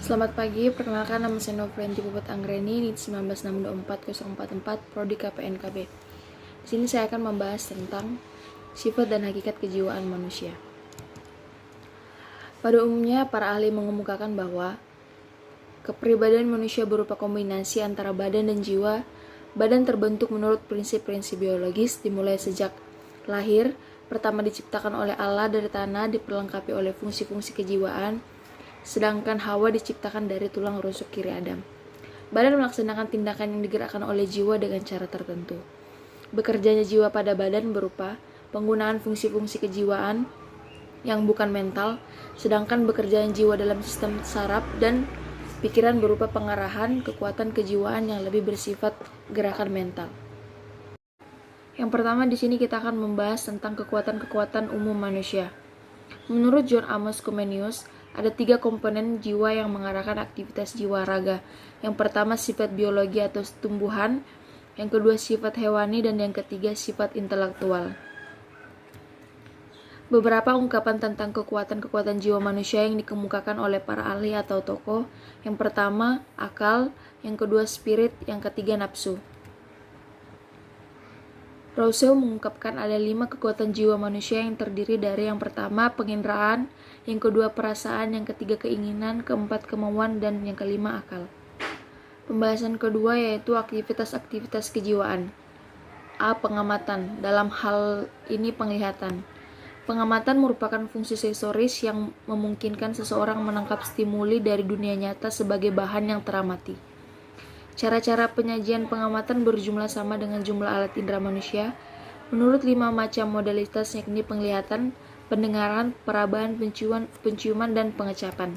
Selamat pagi, perkenalkan nama saya Novrianti Puput Anggreni, NIT 19624 Prodi KPNKB. Di sini saya akan membahas tentang sifat dan hakikat kejiwaan manusia. Pada umumnya, para ahli mengemukakan bahwa kepribadian manusia berupa kombinasi antara badan dan jiwa. Badan terbentuk menurut prinsip-prinsip biologis dimulai sejak lahir, pertama diciptakan oleh Allah dari tanah, diperlengkapi oleh fungsi-fungsi kejiwaan, sedangkan Hawa diciptakan dari tulang rusuk kiri Adam. Badan melaksanakan tindakan yang digerakkan oleh jiwa dengan cara tertentu. Bekerjanya jiwa pada badan berupa penggunaan fungsi-fungsi kejiwaan yang bukan mental, sedangkan bekerjanya jiwa dalam sistem saraf dan pikiran berupa pengarahan kekuatan kejiwaan yang lebih bersifat gerakan mental. Yang pertama di sini kita akan membahas tentang kekuatan-kekuatan umum manusia. Menurut John Amos Comenius, ada 3 komponen jiwa yang mengarahkan aktivitas jiwa raga. Yang pertama sifat biologi atau tumbuhan, yang kedua sifat hewani, dan yang ketiga sifat intelektual. Beberapa ungkapan tentang kekuatan-kekuatan jiwa manusia yang dikemukakan oleh para ahli atau tokoh. Yang pertama, akal, yang kedua spirit, yang ketiga nafsu. Rousseau mengungkapkan ada 5 kekuatan jiwa manusia yang terdiri dari yang pertama penginderaan, yang kedua perasaan, yang ketiga keinginan, keempat kemauan, dan yang kelima akal. Pembahasan kedua yaitu aktivitas-aktivitas kejiwaan. A. Pengamatan. Dalam hal ini penglihatan. Pengamatan merupakan fungsi sensoris yang memungkinkan seseorang menangkap stimuli dari dunia nyata sebagai bahan yang teramati. Cara-cara penyajian pengamatan berjumlah sama dengan jumlah alat indera manusia menurut 5 macam modalitas, yakni penglihatan, pendengaran, perabaan, penciuman, dan pengecapan.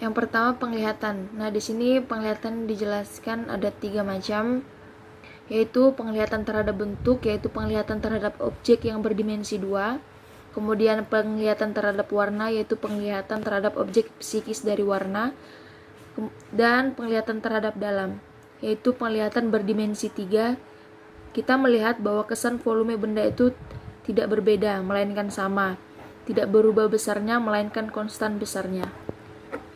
Yang pertama penglihatan. Nah, di sini penglihatan dijelaskan ada 3 macam, yaitu penglihatan terhadap bentuk, yaitu penglihatan terhadap objek yang berdimensi 2. Kemudian penglihatan terhadap warna, yaitu penglihatan terhadap objek psikis dari warna. Dan penglihatan terhadap dalam, yaitu penglihatan berdimensi 3. Kita melihat bahwa kesan volume benda itu tidak berbeda, melainkan sama. Tidak berubah besarnya, melainkan konstan besarnya.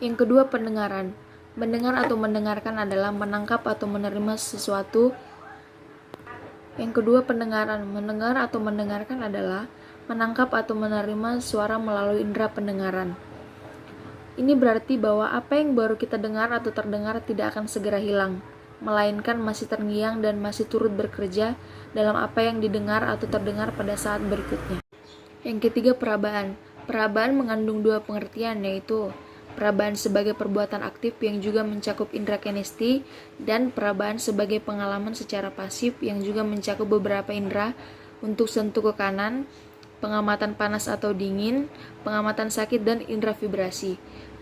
Yang kedua pendengaran. Mendengar atau mendengarkan adalah menangkap atau menerima sesuatu. Yang kedua pendengaran. Mendengar atau mendengarkan adalah menangkap atau menerima suara melalui indera pendengaran. Ini berarti bahwa apa yang baru kita dengar atau terdengar tidak akan segera hilang, melainkan masih terngiang dan masih turut bekerja dalam apa yang didengar atau terdengar pada saat berikutnya. Yang ketiga perabaan. Perabaan mengandung 2 pengertian, yaitu perabaan sebagai perbuatan aktif yang juga mencakup indera kinesti, dan perabaan sebagai pengalaman secara pasif yang juga mencakup beberapa indera untuk sentuh ke kanan, pengamatan panas atau dingin, pengamatan sakit, dan indera vibrasi.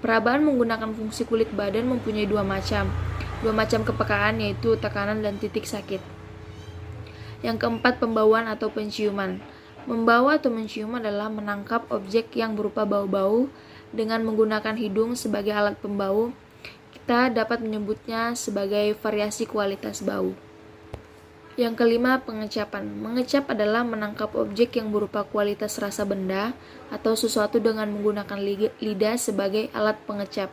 Perabaan menggunakan fungsi kulit badan mempunyai 2 macam. 2 macam kepekaan, yaitu tekanan dan titik sakit. Yang keempat pembauan atau penciuman. Membawa atau mencium adalah menangkap objek yang berupa bau-bau dengan menggunakan hidung sebagai alat pembau. Kita dapat menyebutnya sebagai variasi kualitas bau. Yang kelima pengecapan. Mengecap adalah menangkap objek yang berupa kualitas rasa benda atau sesuatu dengan menggunakan lidah sebagai alat pengecap.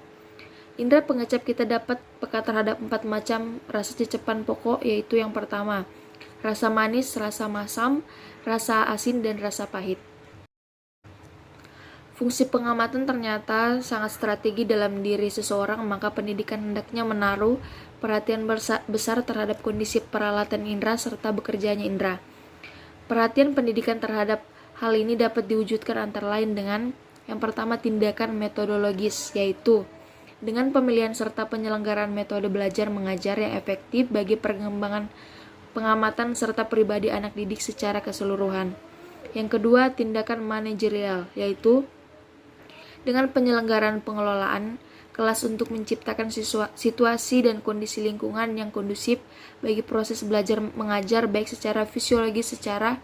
Indera pengecap kita dapat peka terhadap 4 macam rasa cecapan pokok, yaitu yang pertama rasa manis, rasa masam, rasa asin, dan rasa pahit. Fungsi pengamatan ternyata sangat strategi dalam diri seseorang, maka pendidikan hendaknya menaruh perhatian besar terhadap kondisi peralatan indera serta bekerjanya indera. Perhatian pendidikan terhadap hal ini dapat diwujudkan antara lain dengan yang pertama tindakan metodologis, yaitu dengan pemilihan serta penyelenggaraan metode belajar mengajar yang efektif bagi perkembangan pengamatan serta pribadi anak didik secara keseluruhan. Yang kedua tindakan manajerial, yaitu dengan penyelenggaraan pengelolaan kelas untuk menciptakan situasi dan kondisi lingkungan yang kondusif bagi proses belajar mengajar baik secara fisiologis secara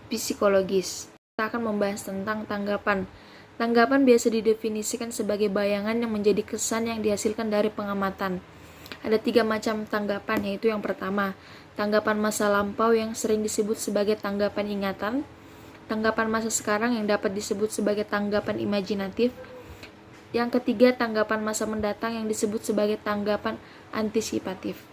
psikologis. Kita akan membahas tentang tanggapan. Tanggapan biasa didefinisikan sebagai bayangan yang menjadi kesan yang dihasilkan dari pengamatan. Ada 3 macam tanggapan, yaitu yang pertama tanggapan masa lampau yang sering disebut sebagai tanggapan ingatan, tanggapan masa sekarang yang dapat disebut sebagai tanggapan imajinatif, Yang ketiga, tanggapan masa mendatang yang disebut sebagai tanggapan antisipatif.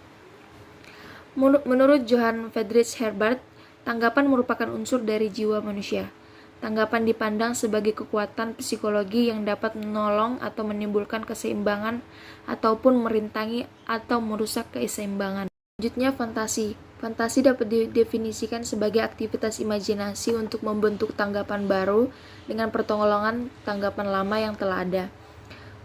Menurut Johann Friedrich Herbert, tanggapan merupakan unsur dari jiwa manusia. Tanggapan dipandang sebagai kekuatan psikologi yang dapat menolong atau menimbulkan keseimbangan ataupun merintangi atau merusak keseimbangan. Selanjutnya, fantasi. Fantasi dapat didefinisikan sebagai aktivitas imajinasi untuk membentuk tanggapan baru dengan pertolongan tanggapan lama yang telah ada.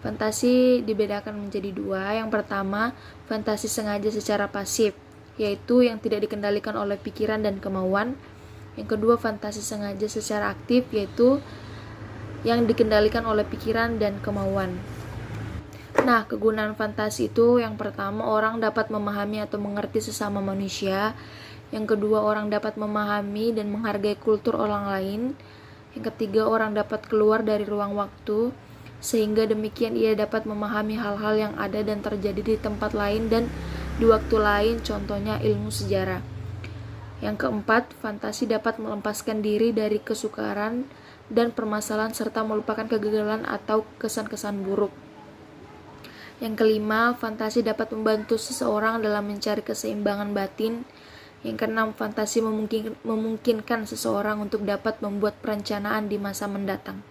Fantasi dibedakan menjadi dua. Yang pertama, fantasi sengaja secara pasif, yaitu yang tidak dikendalikan oleh pikiran dan kemauan. Yang kedua, fantasi sengaja secara aktif, yaitu yang dikendalikan oleh pikiran dan kemauan. Nah, kegunaan fantasi itu yang pertama, orang dapat memahami atau mengerti sesama manusia. Yang kedua, orang dapat memahami dan menghargai kultur orang lain. Yang ketiga, orang dapat keluar dari ruang waktu, sehingga demikian ia dapat memahami hal-hal yang ada dan terjadi di tempat lain dan di waktu lain, contohnya ilmu sejarah. Yang keempat, fantasi dapat melepaskan diri dari kesukaran dan permasalahan serta melupakan kegagalan atau kesan-kesan buruk. Yang kelima, fantasi dapat membantu seseorang dalam mencari keseimbangan batin. Yang keenam, fantasi memungkinkan seseorang untuk dapat membuat perencanaan di masa mendatang.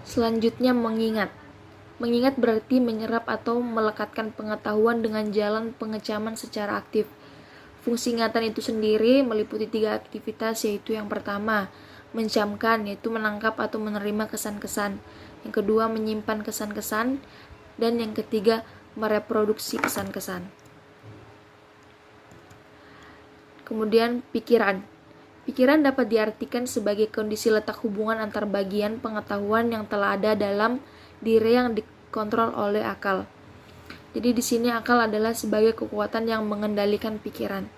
Selanjutnya, mengingat. Mengingat berarti menyerap atau melekatkan pengetahuan dengan jalan pengecaman secara aktif. Fungsi ingatan itu sendiri meliputi 3 aktivitas, yaitu yang pertama, mencamkan, yaitu menangkap atau menerima kesan-kesan. Yang kedua, menyimpan kesan-kesan. Dan yang ketiga, mereproduksi kesan-kesan. Kemudian, pikiran. Pikiran dapat diartikan sebagai kondisi letak hubungan antar bagian pengetahuan yang telah ada dalam diri yang dikontrol oleh akal. Jadi di sini akal adalah sebagai kekuatan yang mengendalikan pikiran.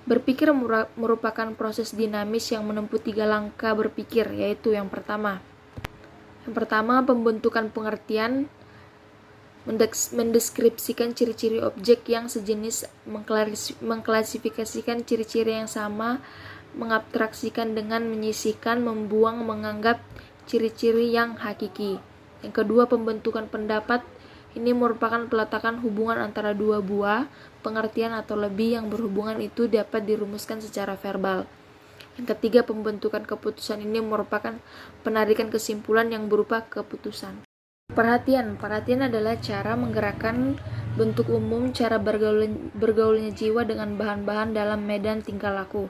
Berpikir merupakan proses dinamis yang menempuh 3 langkah berpikir, yaitu yang pertama, pembentukan pengertian, mendeskripsikan ciri-ciri objek yang sejenis, mengklasifikasikan ciri-ciri yang sama, mengabstraksikan dengan menyisihkan, membuang, menganggap ciri-ciri yang hakiki. Yang kedua, pembentukan pendapat. Ini merupakan peletakan hubungan antara 2 buah pengertian atau lebih yang berhubungan itu dapat dirumuskan secara verbal. Yang ketiga, pembentukan keputusan. Ini merupakan penarikan kesimpulan yang berupa keputusan. Perhatian adalah cara menggerakkan bentuk umum, cara bergaulnya jiwa dengan bahan-bahan dalam medan tingkah laku.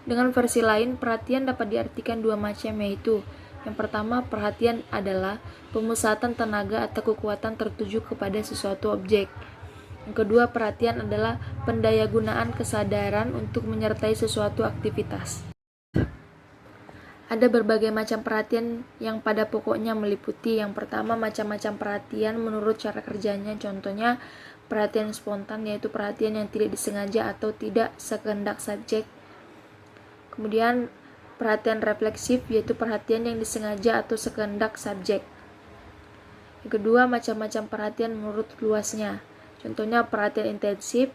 Dengan versi lain, perhatian dapat diartikan 2 macam, yaitu yang pertama, perhatian adalah pemusatan tenaga atau kekuatan tertuju kepada sesuatu objek. Yang kedua, perhatian adalah pendayagunaan kesadaran untuk menyertai sesuatu aktivitas. Ada berbagai macam perhatian yang pada pokoknya meliputi yang pertama, macam-macam perhatian menurut cara kerjanya. Contohnya, perhatian spontan, yaitu perhatian yang tidak disengaja atau tidak sekehendak subjek. Kemudian, perhatian refleksif, yaitu perhatian yang disengaja atau sekehendak subjek. Yang kedua, macam-macam perhatian menurut luasnya. Contohnya, perhatian intensif,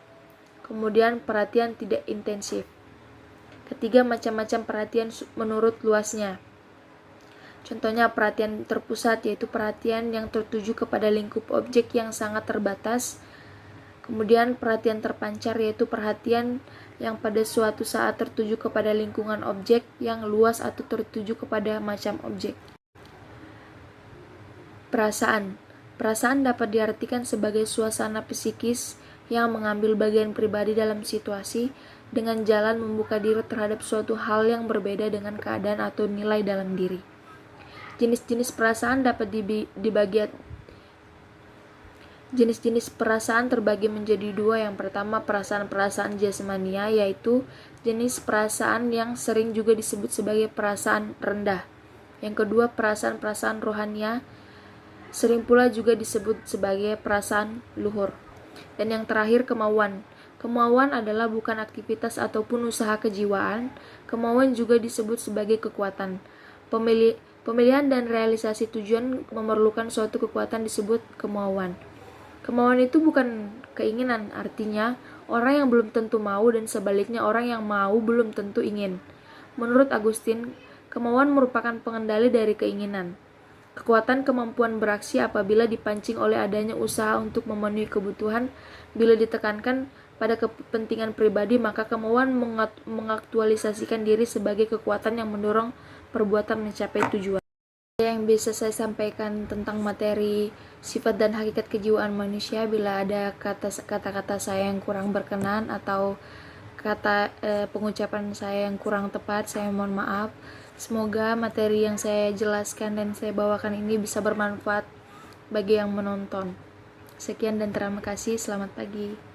kemudian perhatian tidak intensif. Ketiga, macam-macam perhatian menurut luasnya. Contohnya, perhatian terpusat, yaitu perhatian yang tertuju kepada lingkup objek yang sangat terbatas. Kemudian, perhatian terpancar, yaitu perhatian yang pada suatu saat tertuju kepada lingkungan objek yang luas atau tertuju kepada macam objek. Perasaan dapat diartikan sebagai suasana psikis yang mengambil bagian pribadi dalam situasi dengan jalan membuka diri terhadap suatu hal yang berbeda dengan keadaan atau nilai dalam diri. Jenis-jenis perasaan Jenis-jenis perasaan terbagi menjadi 2. Yang pertama, perasaan-perasaan jasmania, yaitu jenis perasaan yang sering juga disebut sebagai perasaan rendah. Yang kedua, perasaan-perasaan rohania, sering pula juga disebut sebagai perasaan luhur. Dan yang terakhir, kemauan. Kemauan adalah bukan aktivitas ataupun usaha kejiwaan. Kemauan juga disebut sebagai kekuatan. Pemilihan dan realisasi tujuan memerlukan suatu kekuatan disebut kemauan. Kemauan itu bukan keinginan, artinya orang yang belum tentu mau dan sebaliknya orang yang mau belum tentu ingin. Menurut Agustin, kemauan merupakan pengendali dari keinginan. Kekuatan kemampuan beraksi apabila dipancing oleh adanya usaha untuk memenuhi kebutuhan. Bila ditekankan pada kepentingan pribadi, maka kemauan mengaktualisasikan diri sebagai kekuatan yang mendorong perbuatan mencapai tujuan. Yang bisa saya sampaikan tentang materi sifat dan hakikat kejiwaan manusia. Bila ada kata-kata saya yang kurang berkenan atau pengucapan saya yang kurang tepat, saya mohon maaf. Semoga materi yang saya jelaskan dan saya bawakan ini bisa bermanfaat bagi yang menonton. Sekian dan terima kasih. Selamat pagi.